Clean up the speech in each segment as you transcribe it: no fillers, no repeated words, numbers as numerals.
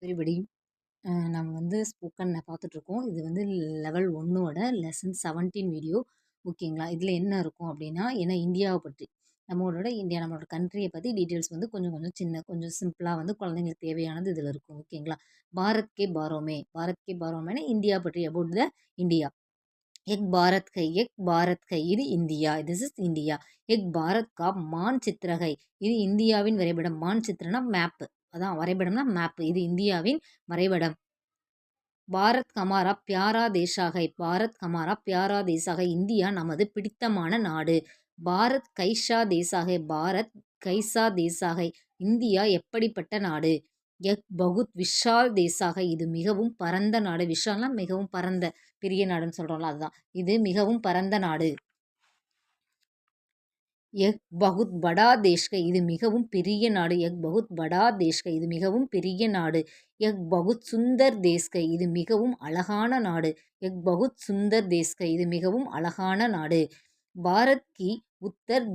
Everybody நம்ம வந்து spoken பார்த்துட்ருக்கோம். இது வந்து லெவல் 1ஓட லெசன் 17 வீடியோ. ஓகேங்களா? இதில என்ன இருக்கும் அப்டின்னா, ஏன்னா இந்தியாவ பற்றி நம்மளோட கண்ட்ரிய பத்தி டீட்டெயில்ஸ் வந்து கொஞ்சம் கொஞ்சம் கொஞ்சம் சிம்பிளா வந்து குழந்தைங்களுக்கு தேவையானது இதில இருக்கும். ஓகேங்களா? பாரத் கே பாரோமே பாரத் கே பாரோமேனா இந்தியா பற்றி அபவுட் த இந்தியா. எக் பாரத் கை இது இந்தியா. This is India. எக் பாரத் கா மான்சித்திர கை இது இந்தியாவின் வரைபடம். மான்சித்திரனா மேப். அதான் வரைபடம்னா மேப். இது இந்தியாவின் வரைபடம். பாரத் ஹமாரா பியாரா தேசா ஹை பாரத் ஹமாரா பியாரா தேசா ஹை இந்தியா நமது பிடித்தமான நாடு. பாரத் கைசா தேசா ஹை பாரத் கைசா தேசா ஹை இந்தியா எப்படிப்பட்ட நாடு. எக் பகுத் விஷால் தேசா ஹை இது மிகவும் பரந்த நாடு. விஷால்னா மிகவும் பரந்த பெரிய நாடுன்னு சொல்றோம்ல அதுதான். இது மிகவும் பரந்த நாடு. எக் பகுத் படா தேஷ் கை இது மிகவும் பெரிய நாடு. எக் பகுத் படா தேஷ் கை இது மிகவும் பெரிய நாடு. எக் பகுத் சுந்தர் தேஸ் கை இது மிகவும் அழகான நாடு. எக் பகுத் சுந்தர் தேஸ் கை இது மிகவும் அழகான நாடு. பாரத் கி உத்தர்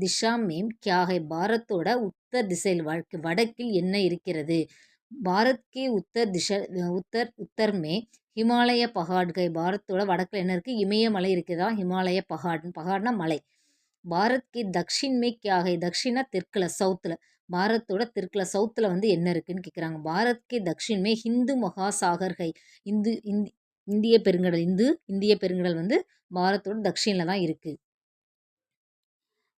திஷா மேம் கியா ஹை பாரத்தோட உத்தர் திசையில் வடக்கில் என்ன இருக்கிறது. பாரத் கி உத்தர் மே ஹிமாலய பகாட்கை பாரத்தோட வடக்கில் என்ன இருக்குது, இமயமலை இருக்குதா. ஹிமாலய பகாட்னா மலை. பாரத் கி தக்ஷின் மே கியா ஹை தக்ஷினா தெற்குல சவுத்தில். பாரத்தோட தெற்குல சவுத்தில் வந்து என்ன இருக்குன்னு கேட்குறாங்க. பாரத் கி தக்ஷின் மே ஹிந்து மகாசாகர் ஹை இந்திய பெருங்கடல். இந்திய பெருங்கடல் வந்து பாரத்தோட தக்ஷினில் தான் இருக்குது.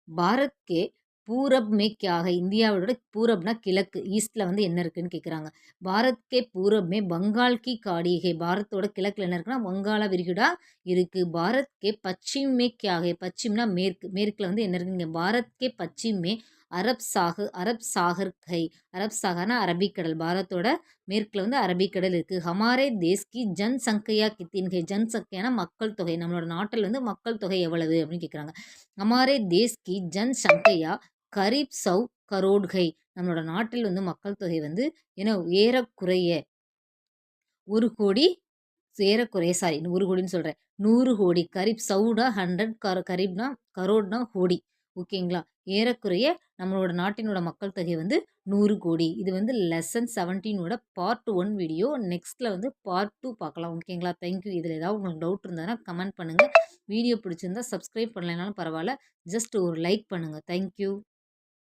பாரத் கே பூரப் மே கியா ஹை இந்தியாவோட பூரப்னா கிழக்கு, ஈஸ்டில் வந்து என்ன இருக்குன்னு கேட்குறாங்க. பாரத் கே பூரப் மே பங்கால் கி காடி ஹை பாரத்தோட கிழக்கில் என்ன இருக்குன்னா வங்காள விரிகுடா இருக்குது. பாரத் கே பச்சிம் மே கியா ஹை பச்சிம்னா மேற்கு, மேற்கில் வந்து என்ன இருக்குங்க. பாரத் கே பச்சிம் மே அரப் சாகர் ஹை அரப் சாகர்னா அரபிக்கடல். பாரத்தோட மேற்கில் வந்து அரபிக்கடல் இருக்குது. ஹமாரே these Ki Jan Sangaiah கித்தின் high Jan சங்கையானா மக்கள் தொகை. நம்மளோட நாட்டில் வந்து மக்கள் தொகை எவ்வளவு அப்படின்னு கேட்குறாங்க. ஹமாரே these Ki Jan Sangaiah kharif 100 crore high நம்மளோட நாட்டில் வந்து மக்கள் தொகை வந்து ஏறக்குறைய 1 கோடி. சாரி 100 கோடின்னு சொல்கிறேன். 100 கோடி. கரீப் 100 100 கரீப்னா கரோட்னா கோடி. ஓகேங்களா? ஏறக்குறைய நம்மளோட நாட்டினோட மக்கள் தொகை வந்து 100 கோடி. இது வந்து லெசன் 17ஓட பார்ட் 1 வீடியோ. நெக்ஸ்ட்டில் வந்து பார்ட் 2 பார்க்கலாம். ஓகேங்களா? தேங்க்யூ. இதில் ஏதாவது உங்களுக்கு டவுட் இருந்ததுன்னா கமெண்ட் பண்ணுங்கள். வீடியோ பிடிச்சிருந்தா சப்ஸ்கிரைப் பண்ணலைனாலும் பரவாயில்ல, ஜஸ்ட் ஒரு லைக் பண்ணுங்கள். தேங்க்யூ.